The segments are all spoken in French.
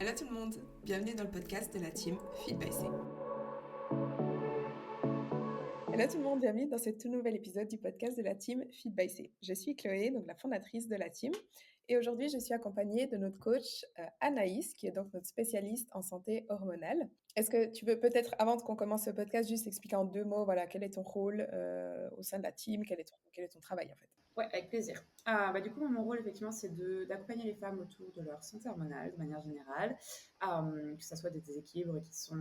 Hello tout le monde, bienvenue dans le podcast de la team Feed by C. Hello tout le monde, bienvenue dans ce tout nouvel épisode du podcast de la team Feed by C. Je suis Chloé, donc la fondatrice de la team, et aujourd'hui je suis accompagnée de notre coach Anaïs, qui est donc notre spécialiste en santé hormonale. Est-ce que tu veux peut-être, avant qu'on commence ce podcast, juste expliquer en 2 mots, voilà, quel est ton rôle au sein de la team, quel est ton travail en fait? Ouais, avec plaisir. Du coup, mon rôle, effectivement, c'est d'accompagner les femmes autour de leur santé hormonale de manière générale, que ce soit des déséquilibres qui sont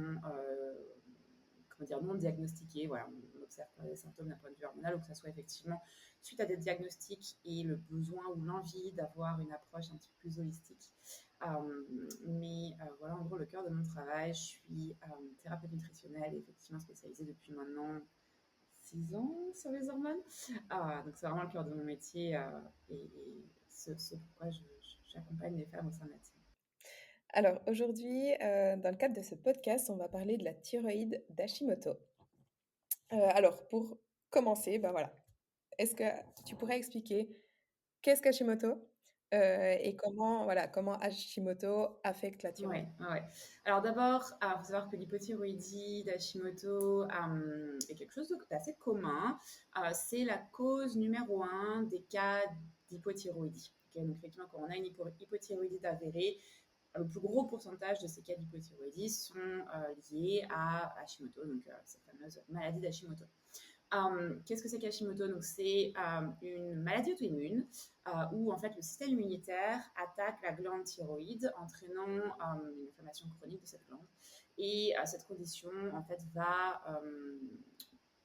non diagnostiqués. Voilà, on observe pas les symptômes d'un point de vue hormonal, ou que ce soit effectivement suite à des diagnostics et le besoin ou l'envie d'avoir une approche un petit peu plus holistique. Voilà, en gros, le cœur de mon travail, je suis thérapeute nutritionnelle et effectivement spécialisée depuis maintenant 6 ans sur les hormones. Donc c'est vraiment le cœur de mon métier et ce pourquoi j'accompagne les femmes au sein de la team. Alors aujourd'hui, dans le cadre de ce podcast, on va parler de la thyroïde d'Hashimoto. Alors pour commencer, ben voilà, est-ce que tu pourrais expliquer qu'est-ce qu'Hashimoto, et comment Hashimoto affecte la thyroïde? Ouais, ouais, ouais. Alors d'abord, il faut savoir que l'hypothyroïdie d'Hashimoto est quelque chose d'assez commun. C'est la cause numéro un des cas d'hypothyroïdie. Ok, donc effectivement, quand on a une hypothyroïdie avérée, le plus gros pourcentage de ces cas d'hypothyroïdie sont liés à Hashimoto, donc cette fameuse maladie d'Hashimoto. Qu'est-ce que c'est qu'Hashimoto? Donc, c'est une maladie auto-immune où en fait le système immunitaire attaque la glande thyroïde, entraînant une inflammation chronique de cette glande. Et cette condition en fait va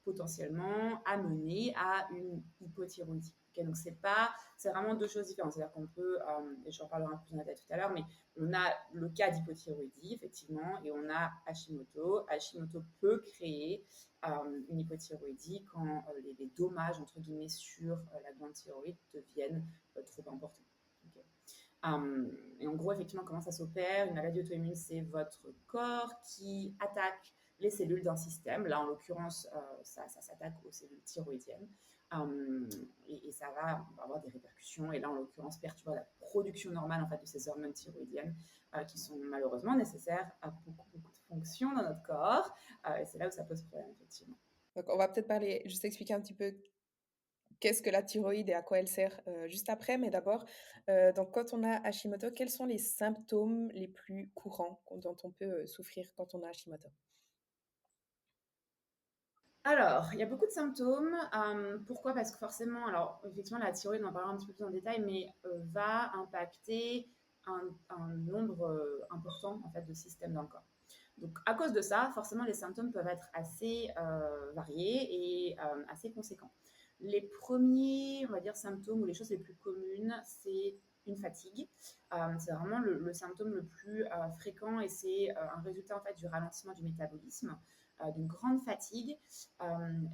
potentiellement amener à une hypothyroïdie. Okay, donc c'est vraiment deux choses différentes. C'est-à-dire qu'on peut, et j'en parlerai un peu plus en détail tout à l'heure, mais on a le cas d'hypothyroïdie effectivement, et on a Hashimoto. Hashimoto peut créer une hypothyroïdie quand les dommages entre guillemets sur la glande thyroïde deviennent trop importants. Okay. Et en gros, effectivement, comment ça s'opère? Une maladie auto-immune, c'est votre corps qui attaque les cellules d'un système. Là, en l'occurrence, ça s'attaque aux cellules thyroïdiennes. Et ça va avoir des répercussions. Et là, en l'occurrence, perturber la production normale en fait, de ces hormones thyroïdiennes qui sont malheureusement nécessaires à beaucoup, beaucoup de fonctions dans notre corps. Et c'est là où ça pose problème, effectivement. Donc on va peut-être parler juste expliquer un petit peu qu'est-ce que la thyroïde et à quoi elle sert, juste après. Mais d'abord, donc quand on a Hashimoto, quels sont les symptômes les plus courants dont on peut, souffrir quand on a Hashimoto? Alors, il y a beaucoup de symptômes. Pourquoi? Parce que forcément, alors effectivement, la thyroïde, on en parlera un petit peu plus en détail, mais va impacter un nombre important en fait, de systèmes dans le corps. Donc, à cause de ça, forcément, les symptômes peuvent être assez variés et assez conséquents. Les premiers, on va dire, symptômes ou les choses les plus communes, c'est une fatigue. C'est vraiment le symptôme le plus fréquent et c'est un résultat en fait du ralentissement du métabolisme, d'une grande fatigue,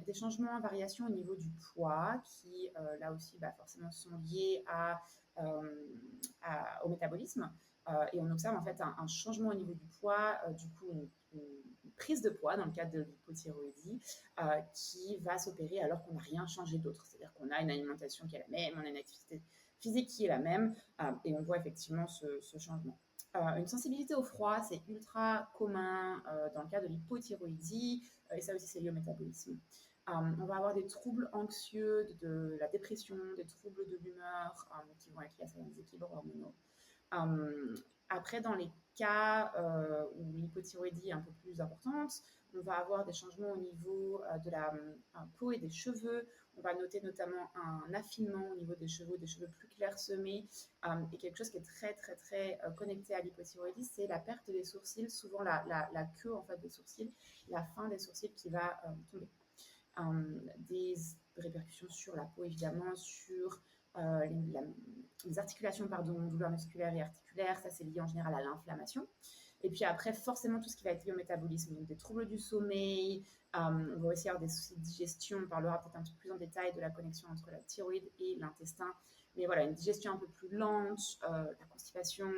des changements, variations au niveau du poids qui là aussi forcément sont liés au métabolisme. Et on observe en fait un changement au niveau du poids, du coup une prise de poids dans le cadre de l'hypothyroïdie qui va s'opérer alors qu'on n'a rien changé d'autre. C'est-à-dire qu'on a une alimentation qui est la même, on a une activité physique qui est la même et on voit effectivement ce changement. Une sensibilité au froid, c'est ultra commun dans le cas de l'hypothyroïdie et ça aussi c'est lié au métabolisme. On va avoir des troubles anxieux, de la dépression, des troubles de l'humeur qui vont être liés à ces déséquilibres hormonaux. Après, dans les cas où l'hypothyroïdie est un peu plus importante, on va avoir des changements au niveau de la peau et des cheveux. On va noter notamment un affinement au niveau des cheveux plus clairsemés. Et quelque chose qui est très, très, très connecté à l'hypothyroïdie, c'est la perte des sourcils, souvent la queue en fait, des sourcils, la fin des sourcils qui va tomber. Des répercussions sur la peau, évidemment, sur les articulations, douleurs musculaires et articulaires, ça c'est lié en général à l'inflammation. Et puis après, forcément, tout ce qui va être lié au métabolisme, donc des troubles du sommeil, on va aussi avoir des soucis de digestion, on parlera peut-être un petit peu plus en détail de la connexion entre la thyroïde et l'intestin. Mais voilà, une digestion un peu plus lente, la constipation,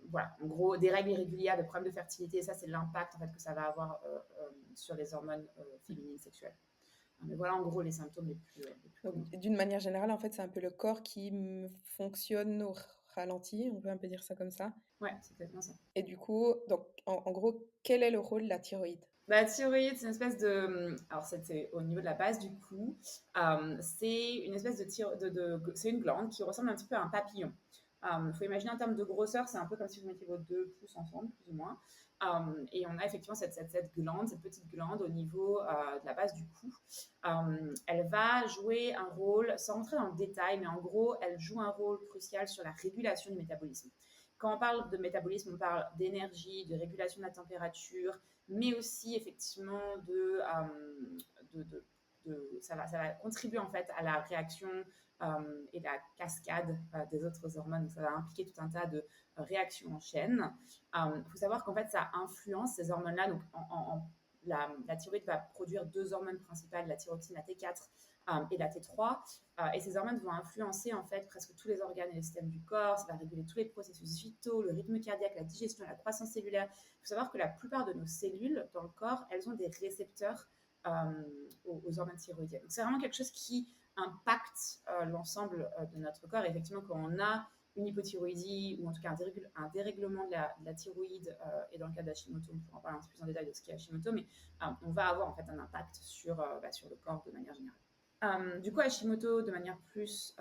voilà, en gros, des règles irrégulières, des problèmes de fertilité, ça c'est l'impact en fait, que ça va avoir sur les hormones féminines sexuelles. Mais voilà en gros les symptômes les plus Donc communs. d'une manière générale, en fait, c'est un peu le corps qui fonctionne au ralentit, on peut un peu dire ça comme ça. Ouais, c'est exactement ça. Et du coup, donc en gros, quel est le rôle de la thyroïde? La thyroïde, c'est une espèce de, alors c'est au niveau de la base du cou, c'est une espèce c'est une glande qui ressemble un petit peu à un papillon. Il faut imaginer en termes de grosseur, c'est un peu comme si vous mettiez vos 2 pouces ensemble, plus ou moins. Et on a effectivement cette glande, cette petite glande au niveau de la base du cou. Elle va jouer un rôle, sans rentrer dans le détail, mais en gros, elle joue un rôle crucial sur la régulation du métabolisme. Quand on parle de métabolisme, on parle d'énergie, de régulation de la température, mais aussi effectivement ça va contribuer en fait à la réaction et la cascade des autres hormones. Donc, ça va impliquer tout un tas de réactions en chaîne. Il faut savoir qu'en fait, ça influence ces hormones-là. Donc, la thyroïde va produire 2 hormones principales, la thyroxine, la T4 et la T3. Et ces hormones vont influencer en fait presque tous les organes et les systèmes du corps. Ça va réguler tous les processus vitaux, le rythme cardiaque, la digestion, la croissance cellulaire. Il faut savoir que la plupart de nos cellules dans le corps, elles ont des récepteurs aux hormones thyroïdiennes. Donc c'est vraiment quelque chose qui impacte l'ensemble de notre corps. Et effectivement, quand on a une hypothyroïdie ou en tout cas un dérèglement de la thyroïde et dans le cas d'Hashimoto, on pourra en parler un peu plus en détail de ce qu'est Hashimoto, mais on va avoir en fait un impact sur le corps de manière générale. Du coup, Hashimoto, de manière plus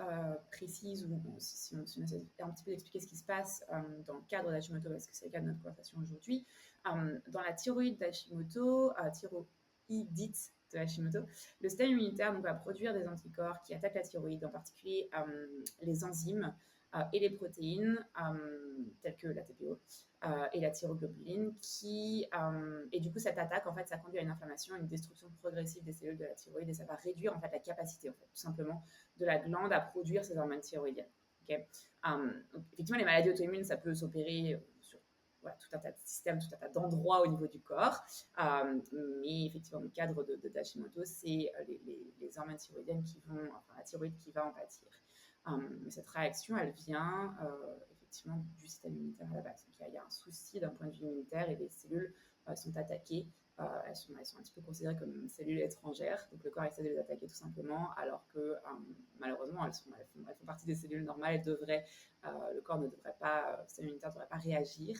précise, ou si on essaie un petit peu d'expliquer ce qui se passe dans le cadre d'Hashimoto, parce que c'est le cas de notre conversation aujourd'hui, dans la thyroïde d'Hashimoto, thyroïdite de Hashimoto, le système immunitaire donc, va produire des anticorps qui attaquent la thyroïde, en particulier les enzymes et les protéines, telles que la TPO et la thyroglobuline, et du coup, cette attaque, en fait, ça conduit à une inflammation, une destruction progressive des cellules de la thyroïde, et ça va réduire, en fait, la capacité, en fait, tout simplement, de la glande à produire ces hormones thyroïdiennes. Okay. Donc, effectivement, les maladies auto-immunes, ça peut s'opérer sur tout un tas de systèmes, tout un tas d'endroits au niveau du corps. Mais effectivement, dans le cadre d'Hashimoto, c'est les hormones thyroïdiennes la thyroïde qui va en pâtir. Mais cette réaction, elle vient effectivement du système immunitaire à la base. Donc, il y a un souci d'un point de vue immunitaire et les cellules sont attaquées. Elles sont un petit peu considérées comme cellules étrangères. Donc, le corps essaie de les attaquer tout simplement, alors que malheureusement, elles font partie des cellules normales et le corps ne devrait pas, le système immunitaire ne devrait pas réagir.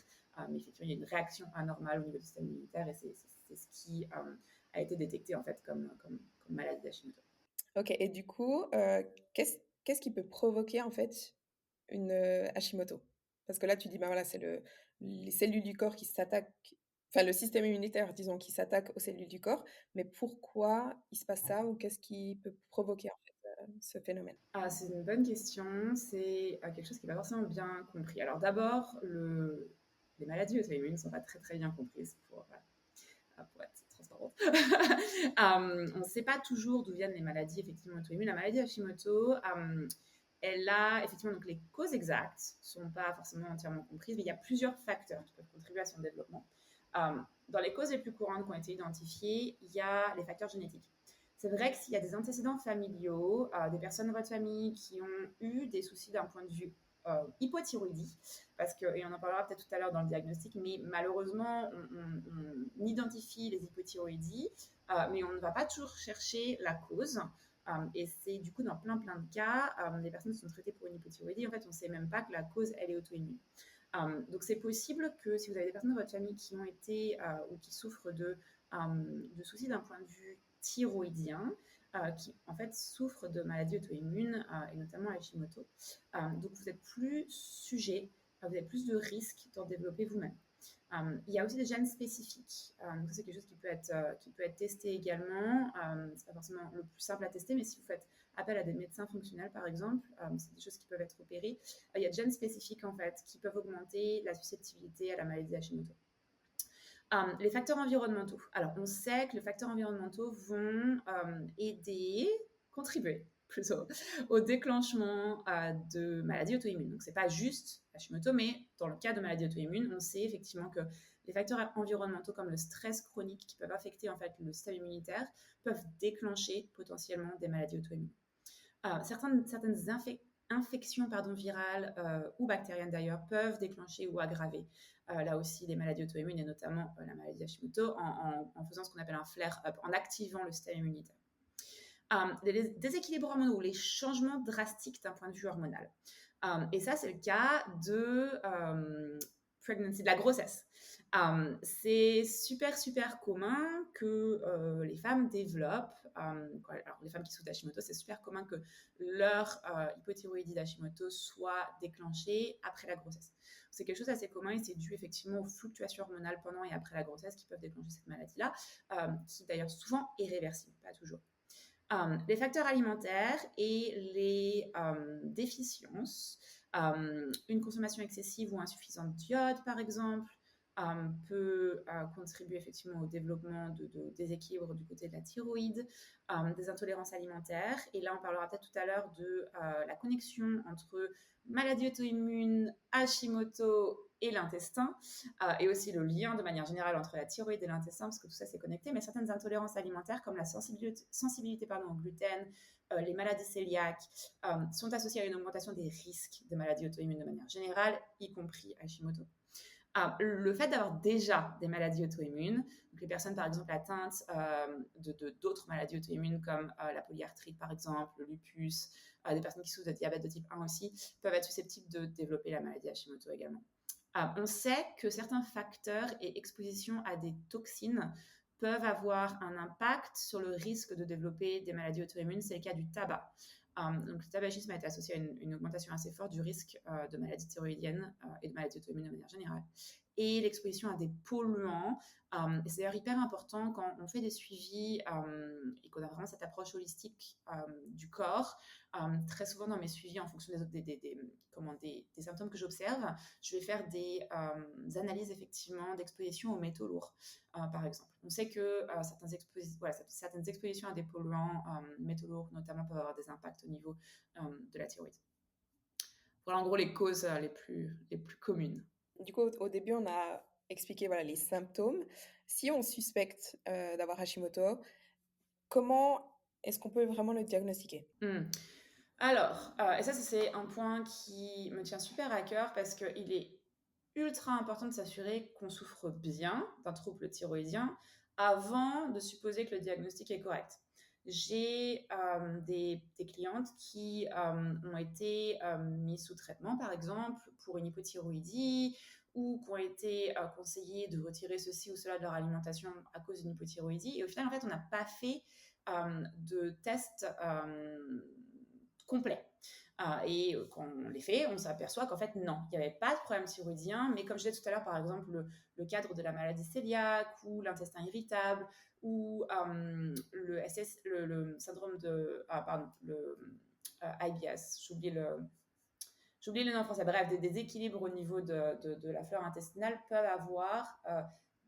Mais effectivement, il y a une réaction anormale au niveau du système immunitaire et c'est ce qui a été détecté en fait comme maladie d'Hashimoto. Ok, et du coup, qu'est-ce qui peut provoquer en fait une Hashimoto? Parce que là, tu dis, bah voilà, c'est les cellules du corps qui s'attaquent, enfin le système immunitaire, disons, qui s'attaque aux cellules du corps, mais pourquoi il se passe ça ou qu'est-ce qui peut provoquer en fait ce phénomène? Ah, c'est une bonne question. C'est quelque chose qui n'est pas forcément bien compris. Alors d'abord, les maladies auto-immunes ne sont pas très très bien comprises pour être transparente. On ne sait pas toujours d'où viennent les maladies effectivement auto-immunes. La maladie Hashimoto, elle a effectivement donc les causes exactes ne sont pas forcément entièrement comprises, mais il y a plusieurs facteurs qui peuvent contribuer à son développement. Dans les causes les plus courantes qui ont été identifiées, il y a les facteurs génétiques. C'est vrai que s'il y a des antécédents familiaux, des personnes de votre famille qui ont eu des soucis d'un point de vue hypothyroïdie, parce que, et on en parlera peut-être tout à l'heure dans le diagnostic, mais malheureusement, on identifie les hypothyroïdies, mais on ne va pas toujours chercher la cause. Et c'est du coup dans plein de cas, les personnes sont traitées pour une hypothyroïdie. En fait, on ne sait même pas que la cause, elle est auto-immune. Donc c'est possible que si vous avez des personnes de votre famille qui ont été ou qui souffrent de soucis d'un point de vue thyroïdien, qui en fait souffrent de maladies auto-immunes et notamment Hashimoto. Donc vous êtes plus sujet, vous avez plus de risques d'en développer vous-même. Il y a aussi des gènes spécifiques. Donc c'est quelque chose qui peut être testé également. C'est pas forcément le plus simple à tester, mais si vous faites appel à des médecins fonctionnels, par exemple, c'est des choses qui peuvent être opérées. Il y a des gènes spécifiques en fait qui peuvent augmenter la susceptibilité à la maladie Hashimoto. Les facteurs environnementaux. Alors, on sait que les facteurs environnementaux vont contribuer plutôt au déclenchement de maladies auto-immunes. Donc, ce n'est pas juste Hashimoto, mais dans le cas de maladies auto-immunes, on sait effectivement que les facteurs environnementaux comme le stress chronique qui peuvent affecter en fait le système immunitaire peuvent déclencher potentiellement des maladies auto-immunes. Certaines infections virales ou bactériennes d'ailleurs peuvent déclencher ou aggraver là aussi des maladies auto-immunes et notamment la maladie Hashimoto en faisant ce qu'on appelle un flare-up, en activant le système immunitaire. les déséquilibres hormonaux ou les changements drastiques d'un point de vue hormonal. Et ça, c'est le cas de pregnancy, de la grossesse. C'est super, super commun que les femmes développent, alors les femmes qui souffrent d'Hashimoto, c'est super commun que leur hypothyroïdie d'Hashimoto soit déclenchée après la grossesse. C'est quelque chose d'assez commun et c'est dû effectivement aux fluctuations hormonales pendant et après la grossesse qui peuvent déclencher cette maladie-là, qui d'ailleurs souvent est réversible, pas toujours. Les facteurs alimentaires et les déficiences, une consommation excessive ou insuffisante d'iode, par exemple, peut contribuer effectivement au développement de déséquilibres du côté de la thyroïde, des intolérances alimentaires. Et là, on parlera peut-être tout à l'heure de la connexion entre maladie auto-immune, Hashimoto et l'intestin, et aussi le lien de manière générale entre la thyroïde et l'intestin, parce que tout ça c'est connecté, mais certaines intolérances alimentaires comme la sensibilité au gluten, les maladies cœliaques, sont associées à une augmentation des risques de maladies auto-immunes de manière générale, y compris Hashimoto. Le fait d'avoir déjà des maladies auto-immunes, donc les personnes par exemple atteintes d'autres maladies auto-immunes comme la polyarthrite par exemple, le lupus, des personnes qui souffrent de diabète de type 1 aussi, peuvent être susceptibles de développer la maladie Hashimoto également. On sait que certains facteurs et expositions à des toxines peuvent avoir un impact sur le risque de développer des maladies auto-immunes. C'est le cas du tabac. Donc, le tabagisme a été associé à une augmentation assez forte du risque de maladies thyroïdiennes et de maladies auto-immunes de manière générale. Et l'exposition à des polluants, et c'est d'ailleurs hyper important quand on fait des suivis et qu'on a vraiment cette approche holistique du corps. Très souvent dans mes suivis, en fonction des symptômes que j'observe, je vais faire des analyses effectivement d'exposition aux métaux lourds, par exemple. On sait que certaines expositions à des polluants métaux lourds notamment peuvent avoir des impacts au niveau de la thyroïde. Voilà en gros les causes les plus communes. Du coup, au début, on a expliqué voilà, les symptômes. Si on suspecte d'avoir Hashimoto, comment est-ce qu'on peut vraiment le diagnostiquer? Alors, et ça c'est un point qui me tient super à cœur parce qu'il est ultra important de s'assurer qu'on souffre bien d'un trouble thyroïdien avant de supposer que le diagnostic est correct. J'ai des clientes qui ont été mises sous traitement, par exemple, pour une hypothyroïdie ou qui ont été conseillées de retirer ceci ou cela de leur alimentation à cause d'une hypothyroïdie. Et au final, en fait, on n'a pas fait de test complet. Et quand on les fait, on s'aperçoit qu'en fait, non, il n'y avait pas de problème thyroïdien, mais comme je disais tout à l'heure, par exemple, le cadre de la maladie cœliaque ou l'intestin irritable ou le syndrome de... IBS, j'oublie le nom en français. Bref, des déséquilibres au niveau de la flore intestinale peuvent avoir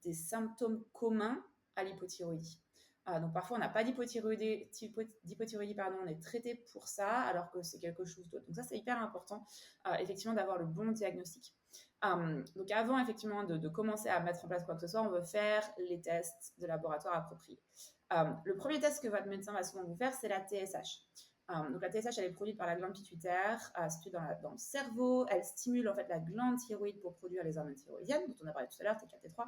des symptômes communs à l'hypothyroïdie. Donc parfois, on n'a pas d'hypothyroïdie, on est traité pour ça, alors que c'est quelque chose d'autre. Donc ça, c'est hyper important, effectivement, d'avoir le bon diagnostic. Donc avant, effectivement, de commencer à mettre en place quoi que ce soit, on veut faire les tests de laboratoire appropriés. Le premier test que votre médecin va souvent vous faire, c'est la TSH. Donc la TSH, elle est produite par la glande pituitaire, située dans le cerveau. Elle stimule en fait la glande thyroïde pour produire les hormones thyroïdiennes, dont on a parlé tout à l'heure, T4, T3.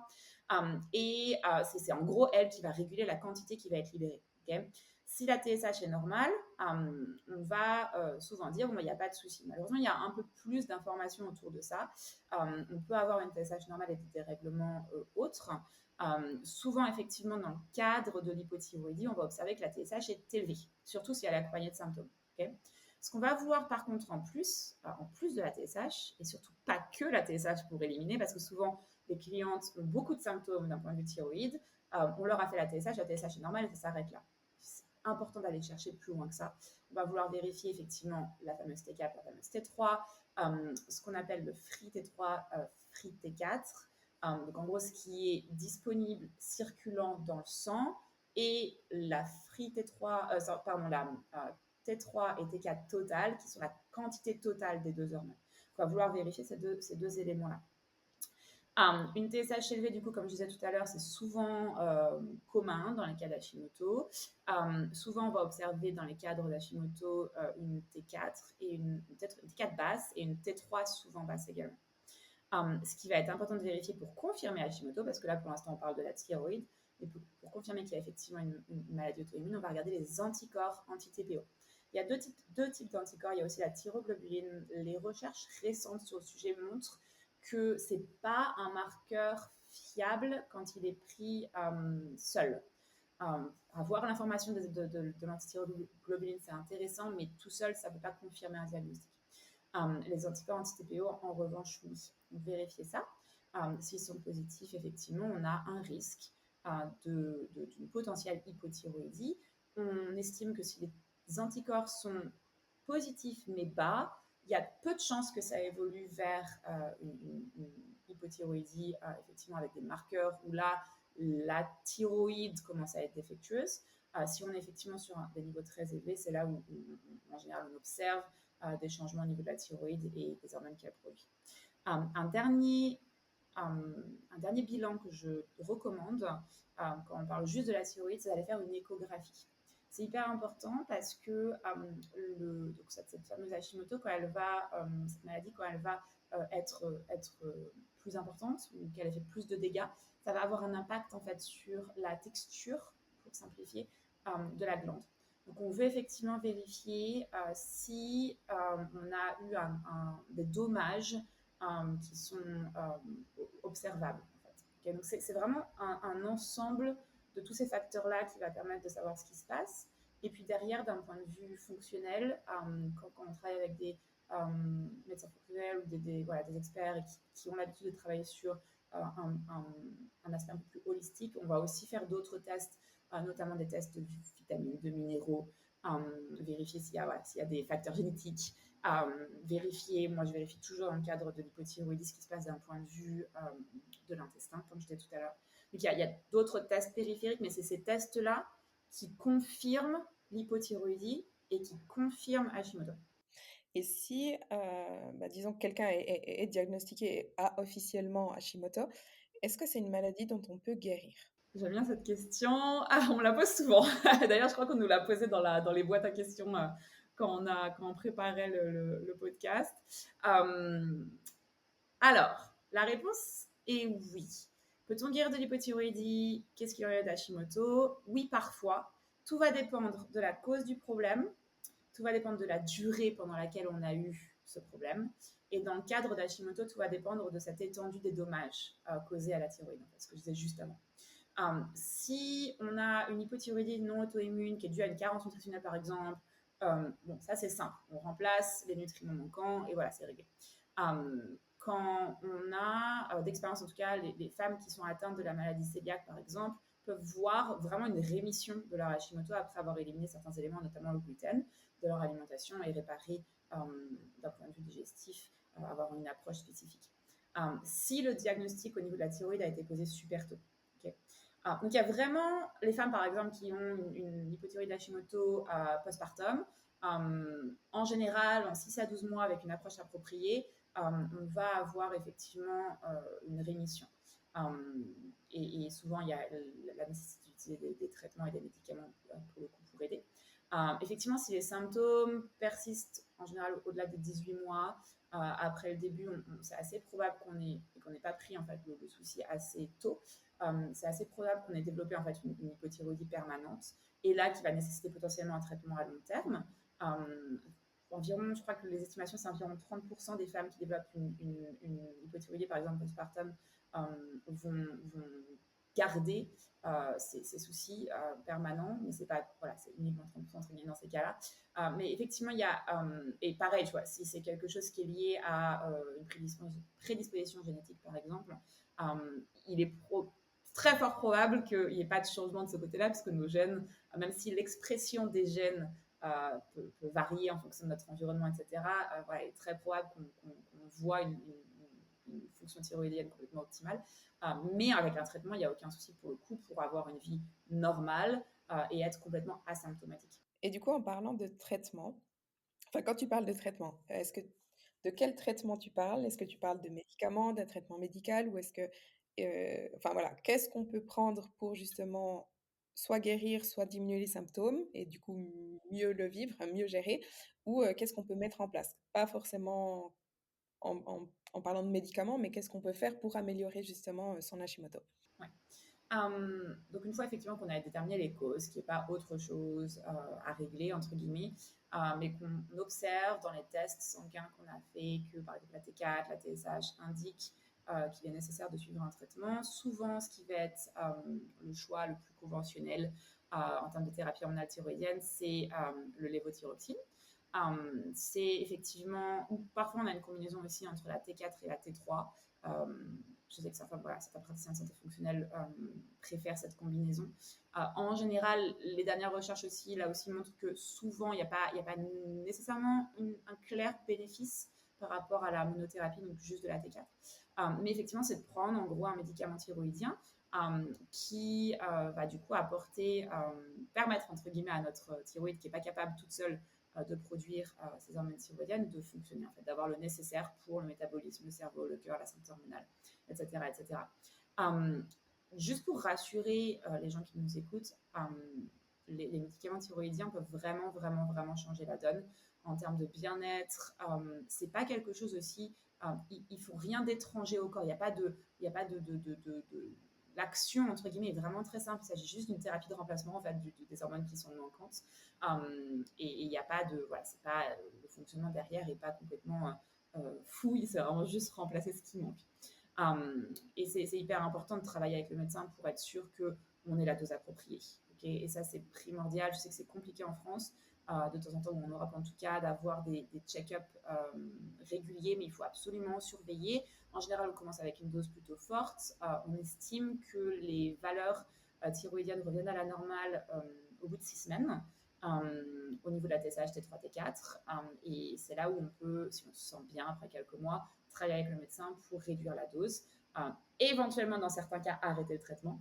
Et c'est en gros elle qui va réguler la quantité qui va être libérée. Okay. Si la TSH est normale, on va souvent dire bon, il n'y a pas de souci. Malheureusement, il y a un peu plus d'informations autour de ça. On peut avoir une TSH normale et des dérèglements autres. Souvent, effectivement, dans le cadre de l'hypothyroïdie, on va observer que la TSH est élevée, surtout si elle est accompagnée de symptômes. Okay. Ce qu'on va voir par contre en plus de la TSH, et surtout pas que la TSH pour éliminer, parce que souvent les clientes ont beaucoup de symptômes d'un point de vue thyroïde, on leur a fait la TSH est normale et ça s'arrête là. C'est important d'aller chercher plus loin que ça. On va vouloir vérifier effectivement la fameuse T4, la fameuse T3, ce qu'on appelle le free T3, free T4. Donc en gros, ce qui est disponible circulant dans le sang et la free T3, la T3 et T4 totale, qui sont la quantité totale des deux hormones. On va vouloir vérifier ces deux éléments-là. Une TSH élevée, du coup, comme je disais tout à l'heure, c'est souvent commun dans les cas d'Hashimoto. Souvent, on va observer dans les cadres d'Hashimoto une T4 et peut-être une T4 basse et une T3 souvent basse également. Ce qui va être important de vérifier pour confirmer Hashimoto, parce que là, pour l'instant, on parle de la thyroïde, Et pour confirmer qu'il y a effectivement une maladie auto-immune, on va regarder les anticorps anti-TPO. Il y a deux types d'anticorps. Il y a aussi la thyroglobuline. Les recherches récentes sur le sujet montrent que ce n'est pas un marqueur fiable quand il est pris seul. Avoir l'information de l'antithyroglobuline, c'est intéressant, mais tout seul, ça ne peut pas confirmer un diagnostic. Les anticorps anti-TPO, en revanche, oui. Donc, vérifiez ça. S'ils sont positifs, effectivement, on a un risque d'une potentielle hypothyroïdie. On estime que si les anticorps sont positifs mais bas, il y a peu de chances que ça évolue vers une hypothyroïdie, effectivement, avec des marqueurs où là, la thyroïde commence à être défectueuse. Si on est effectivement sur des niveaux très élevés, c'est là où en général, on observe des changements au niveau de la thyroïde et des hormones qu'elle produit. Un dernier bilan que je recommande quand on parle juste de la thyroïde, c'est d'aller faire une échographie. C'est hyper important parce que donc cette fameuse Hashimoto, cette maladie, quand elle va être plus importante ou qu'elle fait plus de dégâts, ça va avoir un impact en fait sur la texture, pour simplifier, de la glande. Donc on veut effectivement vérifier si on a eu des dommages qui sont observables. En fait. Okay, donc c'est vraiment un ensemble de tous ces facteurs-là qui va permettre de savoir ce qui se passe. Et puis derrière, d'un point de vue fonctionnel, quand on travaille avec des médecins fonctionnels ou des experts qui ont l'habitude de travailler sur un aspect un peu plus holistique, on va aussi faire d'autres tests, notamment des tests de vitamines, de minéraux, vérifier s'il y a des facteurs génétiques, vérifier, moi je vérifie toujours dans le cadre de l'hypothyroïdie ce qui se passe d'un point de vue de l'intestin, comme je disais tout à l'heure. Donc il y a d'autres tests périphériques, mais c'est ces tests-là qui confirment l'hypothyroïdie et qui confirment Hashimoto. Et si, disons que quelqu'un est diagnostiqué et a officiellement Hashimoto, est-ce que c'est une maladie dont on peut guérir? J'aime bien cette question. Ah, on me la pose souvent. D'ailleurs, je crois qu'on nous l'a posée dans les boîtes à questions quand on préparait le podcast. Alors, la réponse est oui. Peut-on guérir de l'hypothyroïdie? Qu'est-ce qu'il y aurait d'Hashimoto? Oui, parfois. Tout va dépendre de la cause du problème. Tout va dépendre de la durée pendant laquelle on a eu ce problème. Et dans le cadre d'Hashimoto, tout va dépendre de cette étendue des dommages causés à la thyroïde, ce que je disais juste avant. Si on a une hypothyroïdie non auto-immune qui est due à une carence nutritionnelle, par exemple, bon, ça c'est simple. On remplace les nutriments manquants et voilà, c'est réglé. Quand on a, d'expérience en tout cas, les femmes qui sont atteintes de la maladie cœliaque, par exemple, peuvent voir vraiment une rémission de leur Hashimoto après avoir éliminé certains éléments, notamment le gluten, de leur alimentation et réparer d'un point de vue digestif, avoir une approche spécifique. Si le diagnostic au niveau de la thyroïde a été posé super tôt. Okay. Donc il y a vraiment les femmes, par exemple, qui ont une hypothyroïde d'Hashimoto postpartum. En général, en 6 à 12 mois, avec une approche appropriée, on va avoir effectivement une rémission. Et souvent, il y a la nécessité d'utiliser des traitements et des médicaments pour le coup pour aider. Effectivement, si les symptômes persistent en général au-delà des 18 mois, après le début, c'est assez probable qu'on n'ait pas pris en fait, le souci assez tôt. C'est assez probable qu'on ait développé en fait, une hypothyroïdie permanente et là qui va nécessiter potentiellement un traitement à long terme. Environ, je crois que les estimations, c'est environ 30% des femmes qui développent une hypothyroïdie, par exemple post-partum, vont garder ces soucis permanents, mais c'est pas, voilà, c'est uniquement 30% entre guillemets dans ces cas-là. Mais effectivement, il y a, et pareil, tu vois, si c'est quelque chose qui est lié à une prédisposition génétique, par exemple, il est très fort probable qu'il n'y ait pas de changement de ce côté-là, parce que nos gènes, même si l'expression des gènes peut varier en fonction de notre environnement, etc., voilà, il est très probable qu'on voit une fonction thyroïdienne complètement optimale. Mais avec un traitement, il n'y a aucun souci pour le coup pour avoir une vie normale et être complètement asymptomatique. Et du coup, en parlant de traitement, enfin, quand tu parles de traitement, de quel traitement tu parles? Est-ce que tu parles de médicaments, d'un traitement médical ou est-ce que, enfin voilà, qu'est-ce qu'on peut prendre pour justement soit guérir, soit diminuer les symptômes et du coup mieux le vivre, enfin, mieux gérer, ou qu'est-ce qu'on peut mettre en place? Pas forcément en parlant de médicaments, mais qu'est-ce qu'on peut faire pour améliorer justement son Hashimoto? Ouais. Donc une fois effectivement qu'on a déterminé les causes, qu'il n'y ait pas autre chose à régler, entre guillemets, mais qu'on observe dans les tests sanguins qu'on a fait que par exemple la T4, la TSH indiquent qu'il est nécessaire de suivre un traitement. Souvent, ce qui va être le choix le plus conventionnel en termes de thérapie hormonale thyroïdienne, c'est le lévothyroxine. C'est effectivement, ou parfois on a une combinaison aussi entre la T4 et la T3. Je sais que certains praticiens de santé fonctionnelle préfèrent cette combinaison. En général, les dernières recherches aussi, là aussi, montrent que souvent, il n'y a pas nécessairement un clair bénéfice par rapport à la monothérapie, donc juste de la T4. Mais effectivement, c'est de prendre en gros un médicament thyroïdien qui va du coup permettre entre guillemets à notre thyroïde qui n'est pas capable toute seule de produire ces hormones thyroïdiennes, de fonctionner, en fait, d'avoir le nécessaire pour le métabolisme, le cerveau, le cœur, la santé hormonale, etc. etc. Juste pour rassurer les gens qui nous écoutent, les médicaments thyroïdiens peuvent vraiment, vraiment, vraiment changer la donne en termes de bien-être. C'est pas quelque chose aussi, il ne faut rien d'étranger au corps. Il n'y a pas de l'action, entre guillemets, est vraiment très simple. Il s'agit juste d'une thérapie de remplacement en fait, des hormones qui sont manquantes. Et il n'y a pas de. Voilà, c'est pas, le fonctionnement derrière n'est pas complètement fouille, c'est vraiment juste remplacer ce qui manque. Et c'est hyper important de travailler avec le médecin pour être sûr qu'on ait la dose appropriée. Okay, et ça, c'est primordial. Je sais que c'est compliqué en France, de temps en temps, ou en Europe en tout cas, d'avoir des check-ups réguliers, mais il faut absolument surveiller. En général, on commence avec une dose plutôt forte. On estime que les valeurs thyroïdiennes reviennent à la normale au bout de 6 semaines. Au niveau de la TSH, T3, T4. Et c'est là où on peut, si on se sent bien après quelques mois, travailler avec le médecin pour réduire la dose. Éventuellement, dans certains cas, arrêter le traitement.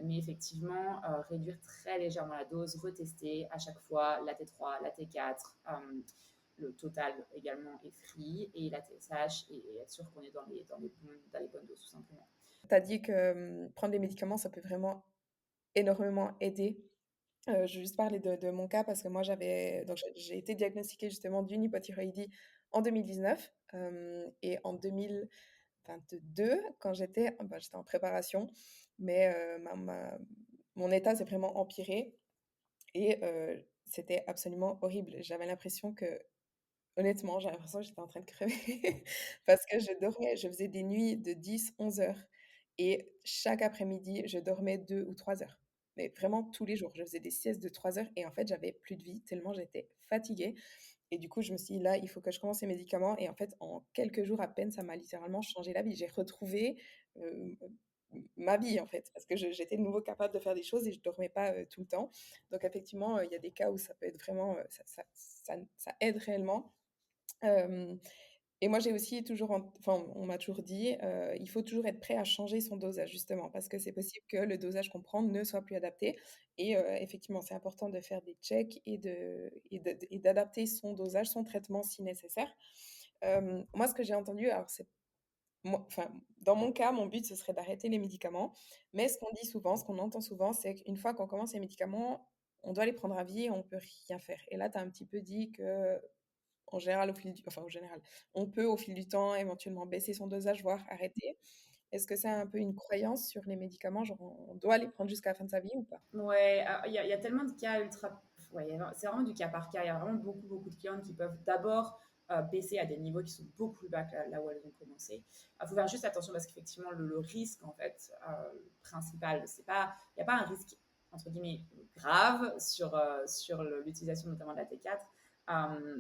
Mais effectivement, réduire très légèrement la dose, retester à chaque fois la T3, la T4, le total également est free et la TSH et être sûr qu'on est dans les bonnes doses tout simplement. Tu as dit que prendre des médicaments, ça peut vraiment énormément aider. Je vais juste parler de mon cas parce que moi, j'ai été diagnostiquée justement d'une hypothyroïdie en 2019 et en 2022, quand j'étais en préparation, mais mon état s'est vraiment empiré et c'était absolument horrible. Honnêtement, j'avais l'impression que j'étais en train de crever parce que je faisais des nuits de 10-11 heures et chaque après-midi, je dormais 2 ou 3 heures. Mais vraiment tous les jours, je faisais des siestes de 3 heures et en fait, j'avais plus de vie tellement j'étais fatiguée et du coup, je me suis dit: «Là, il faut que je commence ces médicaments» et en fait, en quelques jours à peine, ça m'a littéralement changé la vie. J'ai retrouvé, heu, ma vie, en fait, parce que j'étais de nouveau capable de faire des choses et je dormais pas, tout le temps. Donc effectivement, il y a des cas où ça peut être vraiment, ça aide réellement. Hem Et moi, j'ai aussi enfin, on m'a toujours dit, il faut toujours être prêt à changer son dosage justement, parce que c'est possible que le dosage qu'on prend ne soit plus adapté et effectivement, c'est important de faire des checks et d'adapter son dosage, son traitement si nécessaire. Moi, ce que j'ai entendu, alors c'est moi enfin, dans mon cas, mon but, ce serait d'arrêter les médicaments, mais ce qu'on dit souvent, ce qu'on entend souvent, c'est qu'une fois qu'on commence les médicaments, on doit les prendre à vie et on peut rien faire et là, tu as un petit peu dit que en général, au général, on peut au fil du temps éventuellement baisser son dosage, voire arrêter. Est-ce que c'est un peu une croyance sur les médicaments, genre on doit les prendre jusqu'à la fin de sa vie ou pas? Ouais, il y a tellement de cas ultra. Ouais, c'est vraiment du cas par cas. Il y a vraiment beaucoup, beaucoup de clientes qui peuvent d'abord baisser à des niveaux qui sont beaucoup plus bas que là où elles ont commencé. Il faut faire juste attention parce qu'effectivement, le risque, en fait, principal, il n'y a pas un risque, entre guillemets, grave sur l'utilisation notamment de la T4.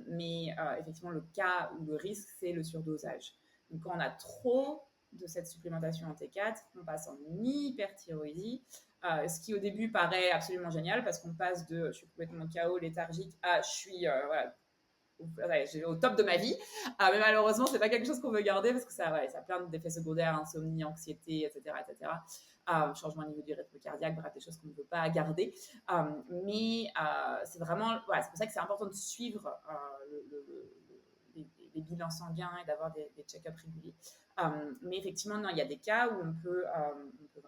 Mais effectivement, le cas ou le risque, c'est le surdosage. Donc, quand on a trop de cette supplémentation en T4, on passe en hyperthyroïdie. Ce qui au début paraît absolument génial parce qu'on passe de je suis complètement KO, léthargique à je suis voilà, au top de ma vie. Mais malheureusement, c'est pas quelque chose qu'on veut garder parce que ça a plein d'effets secondaires, insomnie, anxiété, etc. etc. Changement au niveau du rythme cardiaque, bref, des choses qu'on ne veut pas garder. Mais c'est vraiment, voilà, c'est pour ça que c'est important de suivre les bilans sanguins et d'avoir des check-ups réguliers. Mais effectivement, non, il y a des cas où on peut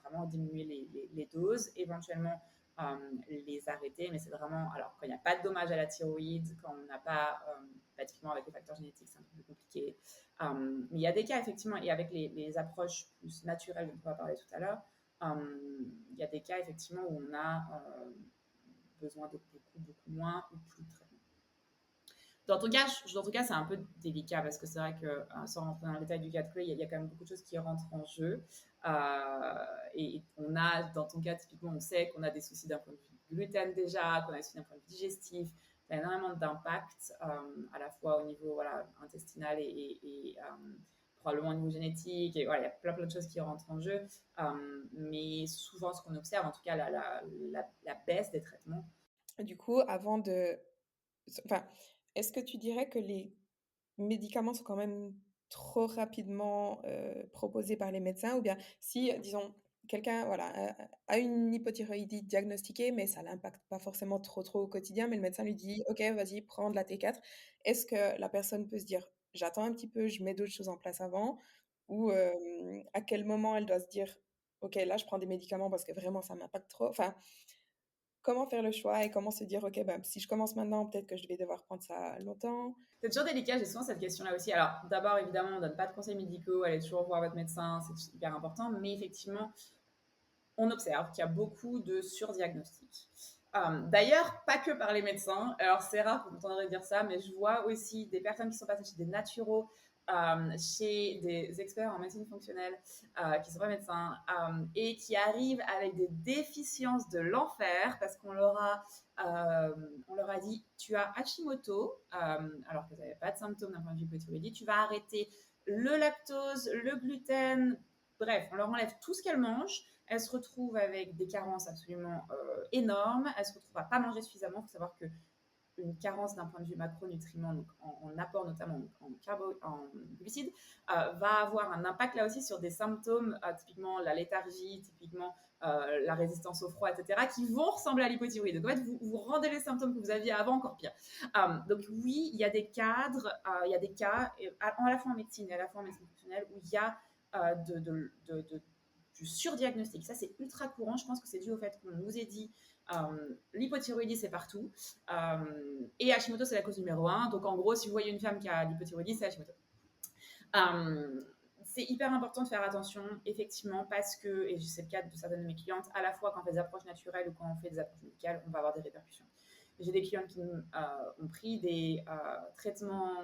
vraiment diminuer les doses, éventuellement les arrêter, mais c'est vraiment, alors quand il n'y a pas de dommage à la thyroïde, quand on n'a pas, typiquement avec les facteurs génétiques, c'est un peu plus compliqué. Mais il y a des cas, effectivement, et avec les approches plus naturelles dont on va parler tout à l'heure, Il y a des cas effectivement où on a besoin de beaucoup moins ou plus de traitement. Dans ton cas, c'est un peu délicat parce que c'est vrai que, sans rentrer dans le détail du cas de Chloé, il y a quand même beaucoup de choses qui rentrent en jeu. Et on a, dans ton cas, typiquement, on sait qu'on a des soucis d'un point de vue gluten déjà, qu'on a des soucis d'un point de vue digestif. Ça a énormément d'impact, à la fois au niveau voilà, intestinal et probablement au niveau génétique. Et voilà, il y a plein de choses qui rentrent en jeu. Mais souvent, ce qu'on observe, en tout cas, la baisse des traitements. Du coup, avant de enfin, est-ce que tu dirais que les médicaments sont quand même trop rapidement, proposés par les médecins? Ou bien si, disons, quelqu'un, voilà, a une hypothyroïdie diagnostiquée, mais ça l'impacte pas forcément trop au quotidien, mais le médecin lui dit: «OK, vas-y, prends de la T4». Est-ce que la personne peut se dire: «J'attends un petit peu, je mets d'autres choses en place avant», ou à quel moment elle doit se dire: «OK, là, je prends des médicaments parce que vraiment ça m'impacte trop». Enfin, comment faire le choix et comment se dire: «OK, bah, si je commence maintenant, peut-être que je vais devoir prendre ça longtemps». C'est toujours délicat, j'ai souvent cette question-là aussi. Alors, d'abord, évidemment, on ne donne pas de conseils médicaux, allez toujours voir votre médecin, c'est hyper important, mais effectivement, on observe qu'il y a beaucoup de surdiagnostics. D'ailleurs, pas que par les médecins. Alors, c'est rare qu'on entendrait dire ça, mais je vois aussi des personnes qui sont passées chez des naturaux, chez des experts en médecine fonctionnelle, qui ne sont pas médecins, et qui arrivent avec des déficiences de l'enfer parce on leur a dit tu as Hashimoto, alors que vous n'avez pas de symptômes d'un point de vue hypothyroïdie, tu vas arrêter le lactose, le gluten, bref, on leur enlève tout ce qu'elles mangent. Elles se retrouvent avec des carences absolument énormes. Elles se retrouvent à pas manger suffisamment. Il faut savoir que une carence d'un point de vue macronutriments, donc en apport notamment en glucides, va avoir un impact là aussi sur des symptômes, typiquement la léthargie, typiquement la résistance au froid, etc., qui vont ressembler à l'hypothyroïde. Donc en fait, vous rendez les symptômes que vous aviez avant encore pire. Donc oui, il y a des cadres, il y a des cas, à la fois en médecine et à la fois en médecine fonctionnelle, où il y a du surdiagnostic. Ça, c'est ultra courant. Je pense que c'est dû au fait qu'on nous ait dit l'hypothyroïdie, c'est partout. Et Hashimoto, c'est la cause numéro 1. Donc, en gros, si vous voyez une femme qui a l'hypothyroïdie, c'est Hashimoto. C'est hyper important de faire attention, effectivement, parce que, et c'est le cas de certaines de mes clientes, à la fois quand on fait des approches naturelles ou quand on fait des approches médicales, on va avoir des répercussions. J'ai des clientes qui ont pris des traitements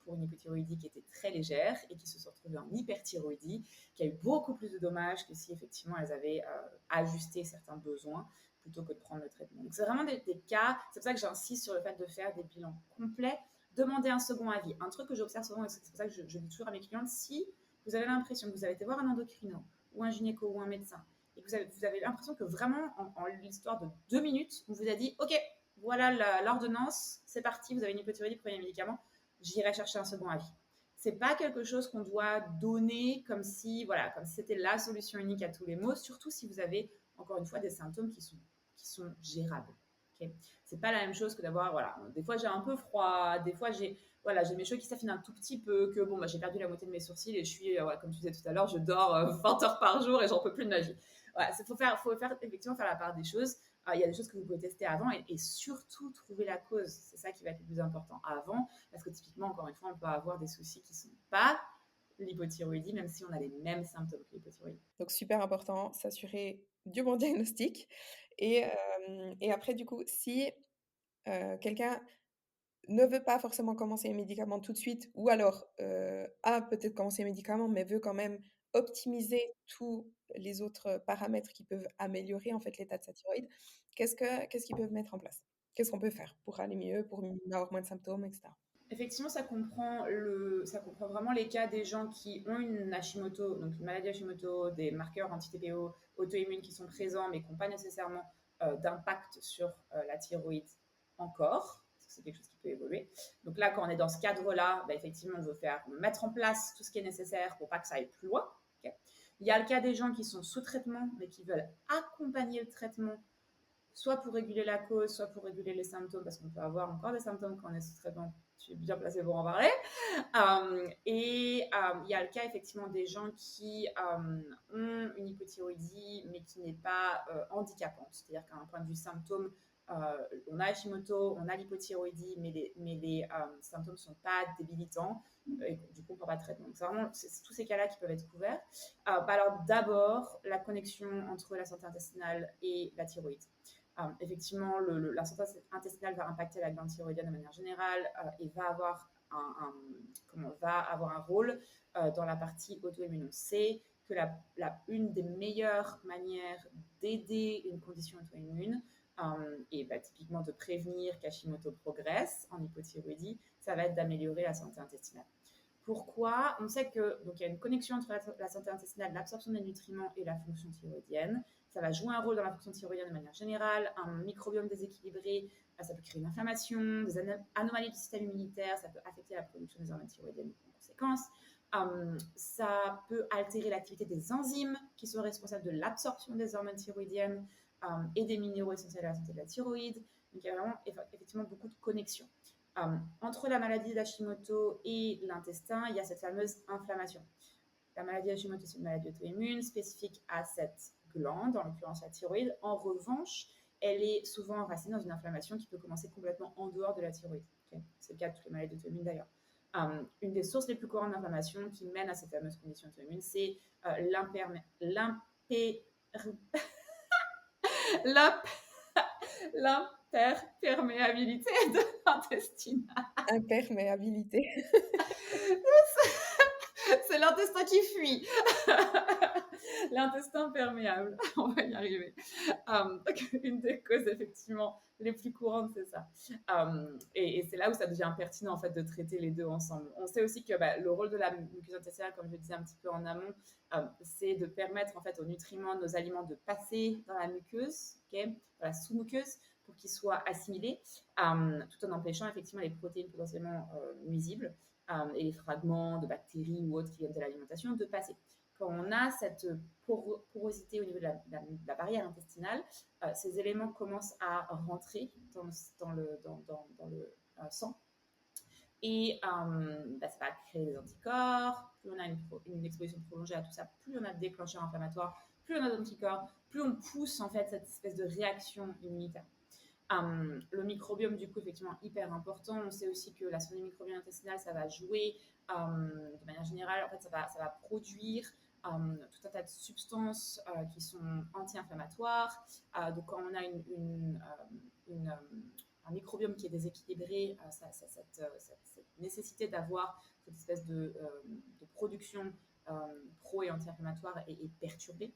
pour une hypothyroïdie qui était très légère et qui se sont retrouvées en hyperthyroïdie, qui a eu beaucoup plus de dommages que si effectivement elles avaient ajusté certains besoins plutôt que de prendre le traitement. Donc c'est vraiment des cas, c'est pour ça que j'insiste sur le fait de faire des bilans complets, demander un second avis. Un truc que j'observe souvent, et c'est pour ça que je dis toujours à mes clientes, si vous avez l'impression que vous avez été voir un endocrino ou un gynéco ou un médecin et que vous avez l'impression que vraiment, en l'histoire de 2 minutes, on vous a dit « Ok, voilà l'ordonnance, c'est parti, vous avez une hypothyroïdie, prenez les médicaments, j'irai chercher un second avis. » C'est pas quelque chose qu'on doit donner comme si, voilà, comme si c'était la solution unique à tous les maux, surtout si vous avez, encore une fois, des symptômes qui sont gérables. Okay, c'est pas la même chose que d'avoir, voilà, des fois j'ai un peu froid, des fois j'ai mes cheveux qui s'affinent un tout petit peu, que bon, j'ai perdu la moitié de mes sourcils et je suis, comme tu disais tout à l'heure, je dors 20 heures par jour et j'en peux plus de ma vie. Voilà, faut faire effectivement faire la part des choses. Il y a des choses que vous pouvez tester avant et surtout trouver la cause. C'est ça qui va être le plus important avant, parce que typiquement, encore une fois, on peut avoir des soucis qui sont pas l'hypothyroïdie, même si on a les mêmes symptômes que l'hypothyroïdie. Donc super important, s'assurer du bon diagnostic et après du coup, si, quelqu'un ne veut pas forcément commencer les médicaments tout de suite ou alors, a peut-être commencé les médicaments, mais veut quand même optimiser tous les autres paramètres qui peuvent améliorer, en fait, l'état de sa thyroïde. Qu'est-ce qu'ils peuvent mettre en place? Qu'est-ce qu'on peut faire pour aller mieux, pour avoir moins de symptômes et cetera? Effectivement, ça comprend vraiment les cas des gens qui ont une Hashimoto, donc une maladie Hashimoto, des marqueurs anti-TPO auto-immunes qui sont présents, mais qui n'ont pas nécessairement d'impact sur la thyroïde encore, parce que c'est quelque chose qui peut évoluer. Donc là, quand on est dans ce cadre-là, effectivement, on veut mettre en place tout ce qui est nécessaire pour pas que ça aille plus loin. Okay. Il y a le cas des gens qui sont sous traitement, mais qui veulent accompagner le traitement soit pour réguler la cause, soit pour réguler les symptômes, parce qu'on peut avoir encore des symptômes quand on est sous traitement. Tu es bien placé pour en parler. Il y a le cas effectivement des gens qui ont une hypothyroïdie, mais qui n'est pas handicapante. C'est-à-dire qu'à un point de vue symptôme, on a Hashimoto, on a l'hypothyroïdie, mais les symptômes ne sont pas débilitants et du coup, on ne prend pas de traitement. Donc, c'est tous ces cas-là qui peuvent être couverts. Alors, d'abord, la connexion entre la santé intestinale et la thyroïde. Effectivement, la santé intestinale va impacter la glande thyroïdienne de manière générale et va avoir un rôle dans la partie auto-immune. On sait que une des meilleures manières d'aider une condition auto-immune et typiquement de prévenir qu'Hashimoto progresse en hypothyroïdie, ça va être d'améliorer la santé intestinale. Pourquoi? On sait que donc il y a une connexion entre la santé intestinale, l'absorption des nutriments et la fonction thyroïdienne. Ça va jouer un rôle dans la fonction thyroïdienne de manière générale. Un microbiome déséquilibré, ça peut créer une inflammation, des anomalies du système immunitaire, ça peut affecter la production des hormones thyroïdiennes en conséquence. Ça peut altérer l'activité des enzymes qui sont responsables de l'absorption des hormones thyroïdiennes et des minéraux essentiels à la santé de la thyroïde. Donc il y a vraiment effectivement beaucoup de connexions. Entre la maladie d'Hashimoto et l'intestin, il y a cette fameuse inflammation. La maladie d'Hashimoto, c'est une maladie auto-immune spécifique à cette glande, en l'occurrence la thyroïde. En revanche, elle est souvent enracinée dans une inflammation qui peut commencer complètement en dehors de la thyroïde. Okay, c'est le cas de toutes les maladies auto-immunes d'ailleurs. Une des sources les plus courantes d'inflammation qui mène à cette fameuse condition auto-immune, c'est l'imperméabilité de l'intestin. Imperméabilité. C'est l'intestin qui fuit. L'intestin perméable. On va y arriver. Donc, une des causes, effectivement, les plus courantes, c'est ça. Et c'est là où ça devient pertinent, en fait, de traiter les deux ensemble. On sait aussi que le rôle de la muqueuse intestinale, comme je le disais un petit peu en amont, c'est de permettre, en fait, aux nutriments de nos aliments de passer dans la muqueuse, dans la sous-muqueuse, pour qu'ils soient assimilés, tout en empêchant, effectivement, les protéines potentiellement nuisibles et les fragments de bactéries ou autres qui viennent de l'alimentation de passer. Quand on a cette porosité au niveau de la barrière intestinale, ces éléments commencent à rentrer dans le sang et ça va créer des anticorps. Plus on a une exposition prolongée à tout ça, plus on a de déclencheurs inflammatoires, plus on a d'anticorps, plus on pousse en fait cette espèce de réaction immunitaire. Le microbiome, du coup, effectivement, hyper important. On sait aussi que la santé microbienne intestinale, ça va jouer de manière générale. En fait, ça va produire tout un tas de substances qui sont anti-inflammatoires. Donc, quand on a un microbiome qui est déséquilibré, cette nécessité d'avoir cette espèce de production pro- et anti-inflammatoire est perturbée.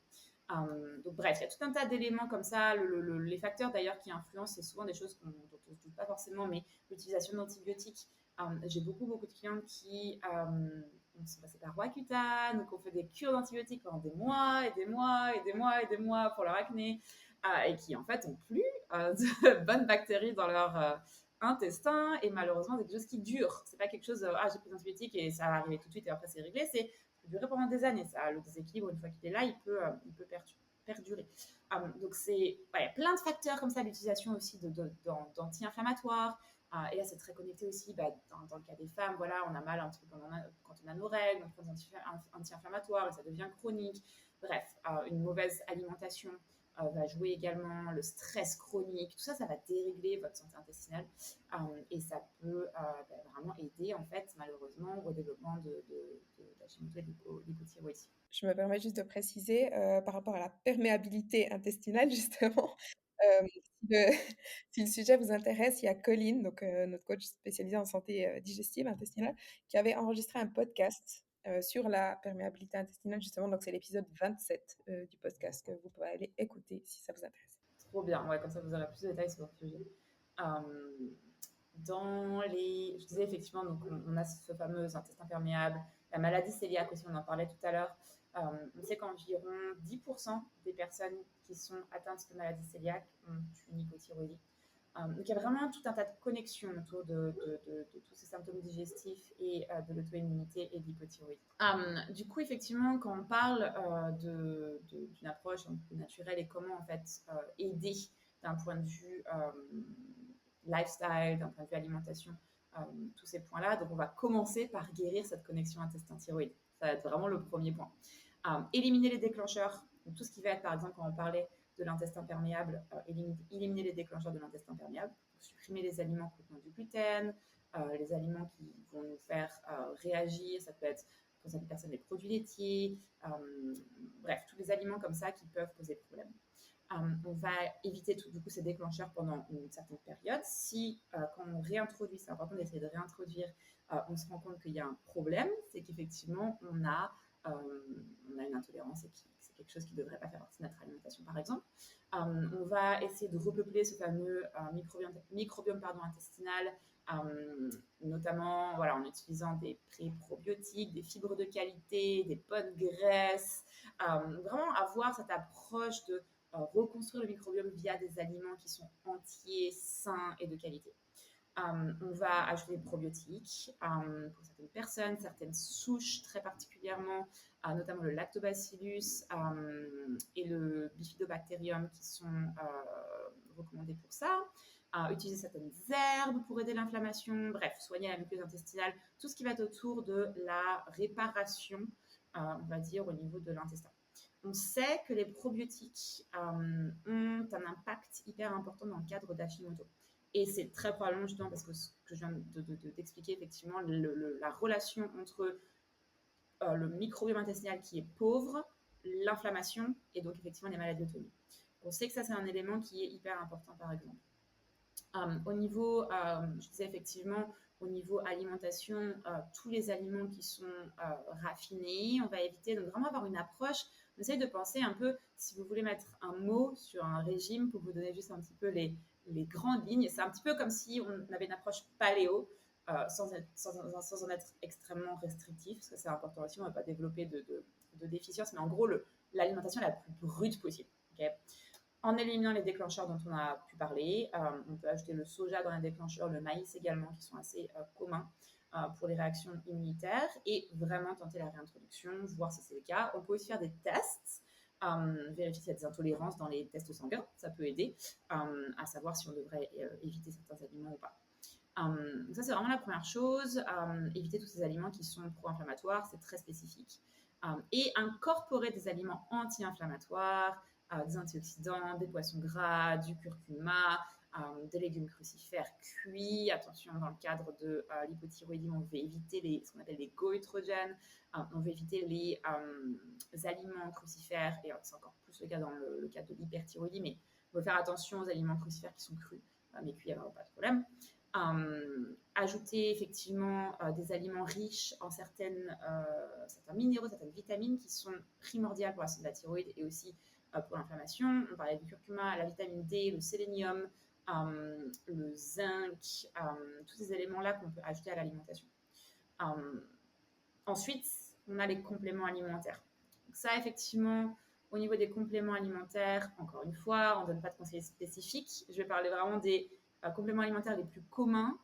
Donc bref, il y a tout un tas d'éléments comme ça. Les facteurs d'ailleurs qui influencent, c'est souvent des choses dont on ne se doute pas forcément, mais l'utilisation d'antibiotiques. J'ai beaucoup de clientes qui sont passées par Roaccutane, donc on fait des cures d'antibiotiques pendant des mois et des mois et des mois et des mois pour leur acné, et qui en fait n'ont plus de bonnes bactéries dans leur intestin, et malheureusement c'est quelque chose qui dure. C'est pas quelque chose, j'ai pris des antibiotiques et ça va arriver tout de suite et après c'est réglé. C'est durer pendant des années. Ça, le déséquilibre, une fois qu'il est là, il peut perdurer. Donc, il y a plein de facteurs comme ça, l'utilisation aussi d'anti-inflammatoires. Et là, c'est très connecté aussi dans le cas des femmes. Voilà, on a mal un petit peu quand on a nos règles, on prend des anti-inflammatoires et ça devient chronique. Bref, une mauvaise alimentation va jouer également, le stress chronique, tout ça, ça va dérégler votre santé intestinale et ça peut vraiment aider, en fait, malheureusement, au développement de l'Hashimoto et de l'hypothyroïdie. Je me permets juste de préciser par rapport à la perméabilité intestinale, justement. Si le sujet vous intéresse, il y a Colline, donc notre coach spécialisé en santé digestive intestinale, qui avait enregistré un podcast sur la perméabilité intestinale, justement. Donc, c'est l'épisode 27 du podcast que vous pouvez aller écouter si ça vous intéresse. Trop bien, ouais, comme ça vous aurez plus de détails sur le sujet. Je disais effectivement, donc on a ce fameux intestin perméable, la maladie cœliaque aussi, on en parlait tout à l'heure. On sait qu'environ 10% des personnes qui sont atteintes de maladie cœliaque ont une hypothyroïdie. Donc il y a vraiment tout un tas de connexions autour de tous ces symptômes digestifs et de l'auto-immunité et de l'hypothyroïdie. Du coup, effectivement, quand on parle d'une approche un peu plus naturelle et comment en fait aider d'un point de vue lifestyle, d'un point de vue alimentation, tous ces points-là, donc on va commencer par guérir cette connexion intestin-thyroïde. Ça va être vraiment le premier point. Éliminer les déclencheurs, donc tout ce qui va être, par exemple, quand on parlait de l'intestin perméable, éliminer les déclencheurs de l'intestin perméable, supprimer les aliments contenant du gluten, les aliments qui vont nous faire réagir, ça peut être pour certaines personnes les produits laitiers, bref, tous les aliments comme ça qui peuvent poser problème. On va éviter du coup ces déclencheurs pendant une certaine période. Si quand on réintroduit, c'est important d'essayer de réintroduire, on se rend compte qu'il y a un problème, c'est qu'effectivement on a une intolérance et c'est quelque chose qui ne devrait pas faire partie de notre alimentation par exemple. On va essayer de repeupler ce fameux microbiome intestinal, notamment voilà, en utilisant des pré-probiotiques, des fibres de qualité, des bonnes graisses, vraiment avoir cette approche de reconstruire le microbiome via des aliments qui sont entiers, sains et de qualité. On va ajouter des probiotiques pour certaines personnes, certaines souches très particulièrement, notamment le lactobacillus et le bifidobacterium qui sont recommandés pour ça. Utiliser certaines herbes pour aider l'inflammation, bref, soigner la muqueuse intestinale, tout ce qui va être autour de la réparation, on va dire, au niveau de l'intestin. On sait que les probiotiques ont un impact hyper important dans le cadre d'Hashimoto. Et c'est très probablement justement parce que ce que je viens d'expliquer, effectivement, la relation entre le microbiome intestinal qui est pauvre, l'inflammation et donc effectivement les maladies auto-immunes. On sait que ça, c'est un élément qui est hyper important, par exemple. Au niveau, je disais effectivement, au niveau alimentation, tous les aliments qui sont raffinés, on va éviter, donc vraiment avoir une approche. On essaye de penser un peu, si vous voulez mettre un mot sur un régime pour vous donner juste un petit peu les grandes lignes, c'est un petit peu comme si on avait une approche paléo, sans en être extrêmement restrictif, parce que c'est important aussi, on ne va pas développer de déficience, mais en gros, l'alimentation la plus brute possible. Okay, en éliminant les déclencheurs dont on a pu parler, on peut ajouter le soja dans les déclencheurs, le maïs également, qui sont assez communs pour les réactions immunitaires, et vraiment tenter la réintroduction, voir si c'est le cas. On peut aussi faire des tests, vérifier s'il y a des intolérances dans les tests sanguins, ça peut aider à savoir si on devrait éviter certains aliments ou pas. Donc ça, c'est vraiment la première chose. Éviter tous ces aliments qui sont pro-inflammatoires, c'est très spécifique. Et incorporer des aliments anti-inflammatoires, des antioxydants, des poissons gras, du curcuma, des légumes crucifères cuits. Attention, dans le cadre de l'hypothyroïdie, on veut éviter ce qu'on appelle les goitrogènes. On veut éviter les aliments crucifères, et c'est encore plus le cas dans le cadre de l'hyperthyroïdie, mais on veut faire attention aux aliments crucifères qui sont crus, mais cuits, il n'y a pas de problème. Ajouter effectivement des aliments riches en certains minéraux, certaines vitamines qui sont primordiales pour la santé de la thyroïde et aussi pour l'inflammation. On parlait du curcuma, la vitamine D, le sélénium, le zinc, tous ces éléments-là qu'on peut ajouter à l'alimentation. Ensuite, on a les compléments alimentaires. Donc ça, effectivement, au niveau des compléments alimentaires, encore une fois, on ne donne pas de conseils spécifiques. Je vais parler vraiment des compléments alimentaires les plus communs,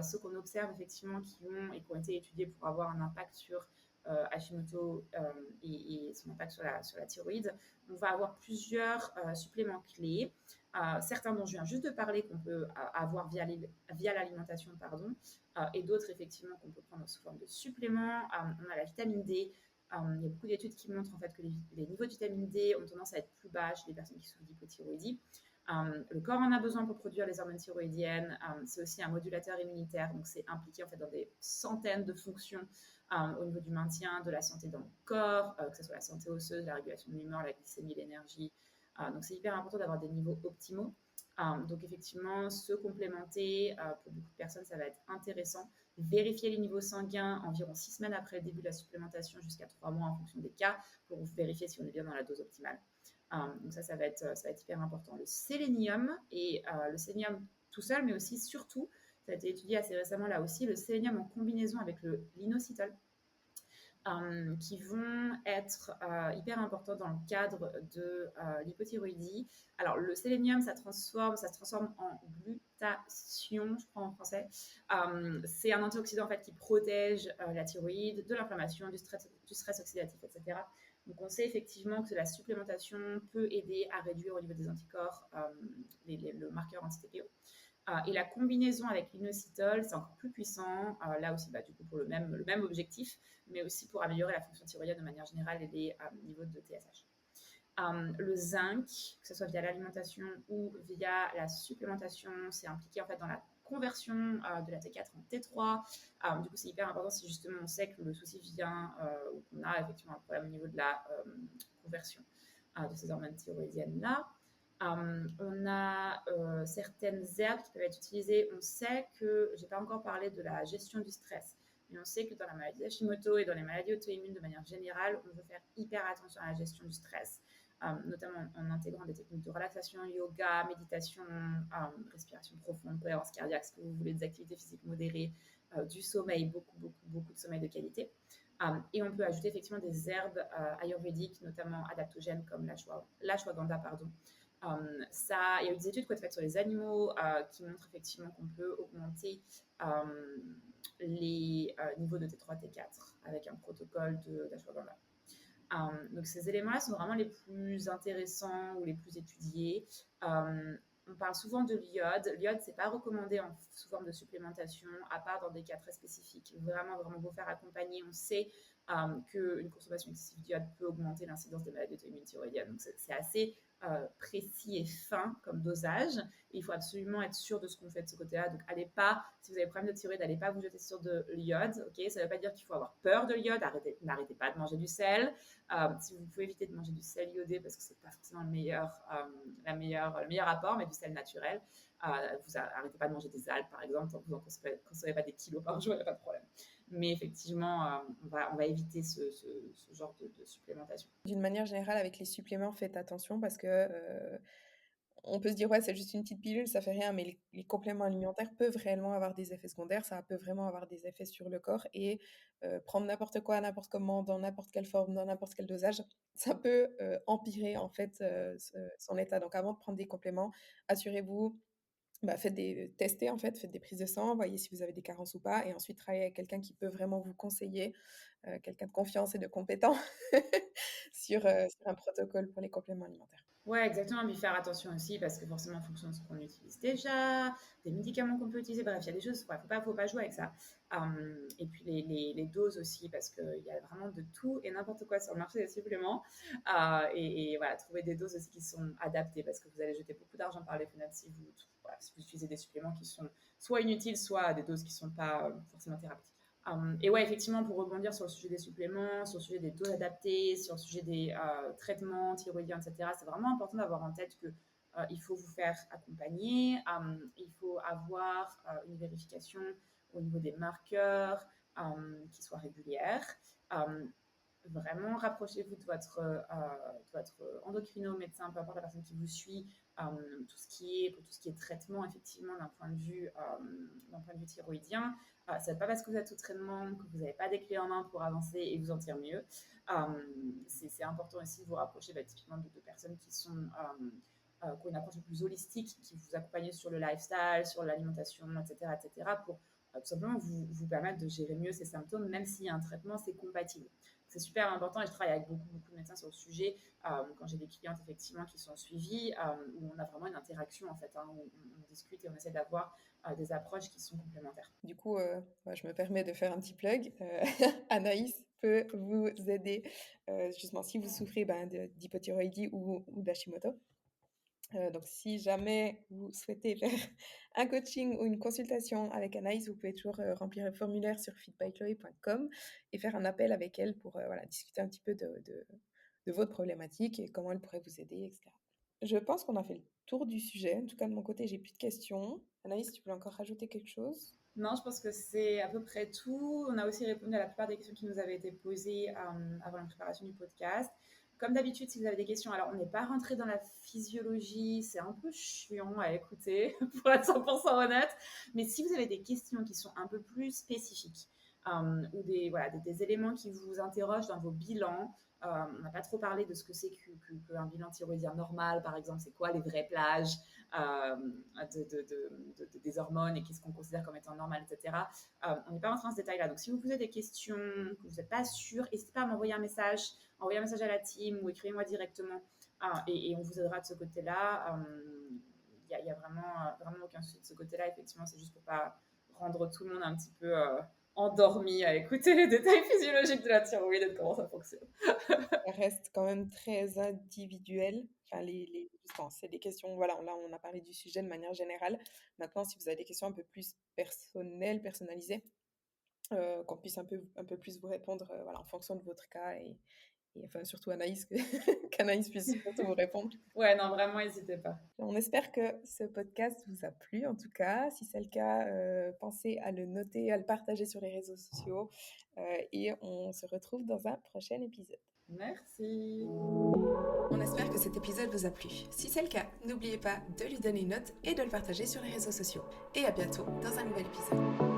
ceux qu'on observe effectivement qui ont été étudiés pour avoir un impact sur Hashimoto et son impact sur la thyroïde. On va avoir plusieurs suppléments clés, certains dont je viens juste de parler qu'on peut avoir via l'alimentation, et d'autres effectivement qu'on peut prendre sous forme de suppléments. On a la vitamine D. Il y a beaucoup d'études qui montrent en fait que les niveaux de vitamine D ont tendance à être plus bas chez les personnes qui souffrent d'hypothyroïdie. Le corps en a besoin pour produire les hormones thyroïdiennes. C'est aussi un modulateur immunitaire, donc c'est impliqué en fait dans des centaines de fonctions au niveau du maintien de la santé dans le corps, que ce soit la santé osseuse, la régulation de l'humeur, la glycémie, l'énergie. Donc c'est hyper important d'avoir des niveaux optimaux. Donc effectivement, se complémenter, pour beaucoup de personnes, ça va être intéressant. Vérifier les niveaux sanguins environ 6 semaines après le début de la supplémentation jusqu'à 3 mois en fonction des cas pour vérifier si on est bien dans la dose optimale. Donc ça va être hyper important. Le sélénium, et le sélénium tout seul, mais aussi surtout, ça a été étudié assez récemment là aussi, le sélénium en combinaison avec le l'inositol, qui vont être hyper importants dans le cadre de l'hypothyroïdie. Alors, le sélénium, ça se transforme en glutathion, je crois en français. C'est un antioxydant en fait, qui protège la thyroïde de l'inflammation, du stress oxydatif, etc. Donc, on sait effectivement que la supplémentation peut aider à réduire au niveau des anticorps le marqueur anti-TPO. Et la combinaison avec l'inositol, c'est encore plus puissant, là aussi du coup pour le même objectif, mais aussi pour améliorer la fonction thyroïdienne de manière générale et les niveaux de TSH. Le zinc, que ce soit via l'alimentation ou via la supplémentation, c'est impliqué en fait dans la conversion de la T4 en T3. Du coup, c'est hyper important si justement on sait que le souci vient ou qu'on a effectivement un problème au niveau de la conversion de ces hormones thyroïdiennes-là. On a certaines herbes qui peuvent être utilisées. On sait que, je n'ai pas encore parlé de la gestion du stress, mais on sait que dans la maladie d'Hashimoto et dans les maladies auto-immunes de manière générale, on veut faire hyper attention à la gestion du stress, notamment en intégrant des techniques de relaxation, yoga, méditation, respiration profonde, cohérence cardiaque, ce que vous voulez, des activités physiques modérées, du sommeil, beaucoup de sommeil de qualité. Et on peut ajouter effectivement des herbes ayurvédiques, notamment adaptogènes comme l'ashwagandha, pardon. Il y a eu des études faites sur les animaux qui montrent effectivement qu'on peut augmenter les niveaux de T3, T4 avec un protocole d'ashwagandha. Donc ces éléments-là sont vraiment les plus intéressants ou les plus étudiés. On parle souvent de l'iode. L'iode, c'est pas recommandé sous forme de supplémentation, à part dans des cas très spécifiques. Vraiment beau faire accompagner. On sait qu'une consommation excessive d'iode peut augmenter l'incidence des maladies auto-immunes thyroïdiennes. Donc c'est assez précis et fin comme dosage. Et il faut absolument être sûr de ce qu'on fait de ce côté-là. Donc allez pas, si vous avez un problème de thyroïde, n'allez pas vous jeter sur de l'iode. Ok, ça ne veut pas dire qu'il faut avoir peur de l'iode. N'arrêtez pas de manger du sel. Si vous pouvez éviter de manger du sel iodé parce que c'est pas forcément le meilleur apport, mais du sel naturel. Vous arrêtez pas de manger des algues, par exemple, tant que vous n'en consommez pas des kilos par jour, il n'y a pas de problème. Mais effectivement, on va éviter ce genre de supplémentation. D'une manière générale, avec les suppléments, faites attention parce que on peut se dire, ouais, c'est juste une petite pilule, ça fait rien, mais les compléments alimentaires peuvent réellement avoir des effets secondaires, ça peut vraiment avoir des effets sur le corps et prendre n'importe quoi, n'importe comment, dans n'importe quelle forme, dans n'importe quel dosage, ça peut empirer en fait son état. Donc avant de prendre des compléments, assurez-vous, testez en fait, faites des prises de sang, voyez si vous avez des carences ou pas, et ensuite travaillez avec quelqu'un qui peut vraiment vous conseiller, quelqu'un de confiance et de compétent sur un protocole pour les compléments alimentaires. Ouais, exactement, mais faire attention aussi parce que forcément, en fonction de ce qu'on utilise déjà, des médicaments qu'on peut utiliser, bref, il y a des choses, ouais, faut pas jouer avec ça. Et puis les doses aussi, parce qu'il y a vraiment de tout et n'importe quoi sur le marché des suppléments. Et voilà, trouver des doses aussi qui sont adaptées parce que vous allez jeter beaucoup d'argent par les fenêtres si vous utilisez des suppléments qui sont soit inutiles, soit à des doses qui ne sont pas forcément thérapeutiques. Et ouais, effectivement, pour rebondir sur le sujet des suppléments, sur le sujet des doses adaptées, sur le sujet des traitements thyroïdiens, etc., c'est vraiment important d'avoir en tête que il faut vous faire accompagner, il faut avoir une vérification au niveau des marqueurs qui soit régulière. Vraiment, rapprochez-vous de votre endocrino médecin, peu importe la personne qui vous suit, pour tout ce qui est traitement, effectivement, d'un point de vue thyroïdien. Ce n'est pas parce que vous êtes au traitement que vous n'avez pas des clés en main pour avancer et vous sentir mieux. C'est important aussi de vous rapprocher typiquement de personnes qui ont une approche plus holistique, qui vous accompagnent sur le lifestyle, sur l'alimentation, etc., pour tout simplement vous permettre de gérer mieux ces symptômes, même s'il y a un traitement, c'est compatible. C'est super important et je travaille avec beaucoup de médecins sur le sujet. Quand j'ai des clientes effectivement qui sont suivies, où on a vraiment une interaction en fait, où on discute et on essaie d'avoir des approches qui sont complémentaires. Du coup, je me permets de faire un petit plug. Anaïs peut vous aider justement si vous souffrez d'hypothyroïdie ou d'Hashimoto. Donc, si jamais vous souhaitez faire un coaching ou une consultation avec Anaïs, vous pouvez toujours remplir le formulaire sur fitbychloé.com et faire un appel avec elle pour discuter un petit peu de votre problématique et comment elle pourrait vous aider, etc. Je pense qu'on a fait le tour du sujet. En tout cas, de mon côté, j'ai plus de questions. Anaïs, tu peux encore rajouter quelque chose? Non, je pense que c'est à peu près tout. On a aussi répondu à la plupart des questions qui nous avaient été posées avant la préparation du podcast. Comme d'habitude, si vous avez des questions, alors on n'est pas rentré dans la physiologie, c'est un peu chiant à écouter, pour être 100% honnête. Mais si vous avez des questions qui sont un peu plus spécifiques ou des éléments qui vous interrogent dans vos bilans, on n'a pas trop parlé de ce que c'est qu'un bilan thyroïdien normal, par exemple, c'est quoi les vraies plages des hormones et qu'est-ce qu'on considère comme étant normal, etc. On n'est pas rentré dans ce détail-là. Donc, si vous posez des questions, que vous n'êtes pas sûr, n'hésitez pas à m'envoyer un message, envoyez un message à la team ou écrivez-moi directement et on vous aidera de ce côté-là. Il y a vraiment aucun souci de ce côté-là. Effectivement, c'est juste pour pas rendre tout le monde un petit peu endormie à écouter les détails physiologiques de la thyroïde et de comment ça fonctionne. Ça reste quand même très individuel. Enfin, justement, c'est des questions, voilà, là, on a parlé du sujet de manière générale. Maintenant, si vous avez des questions un peu plus personnelles, personnalisées, qu'on puisse un peu plus vous répondre, voilà, en fonction de votre cas et enfin, surtout Anaïs, qu'Anaïs puisse surtout vous répondre. Ouais, non, vraiment, n'hésitez pas. On espère que ce podcast vous a plu, en tout cas. Si c'est le cas, pensez à le noter, à le partager sur les réseaux sociaux, et on se retrouve dans un prochain épisode. Merci. On espère que cet épisode vous a plu. Si c'est le cas, n'oubliez pas de lui donner une note et de le partager sur les réseaux sociaux. Et à bientôt dans un nouvel épisode.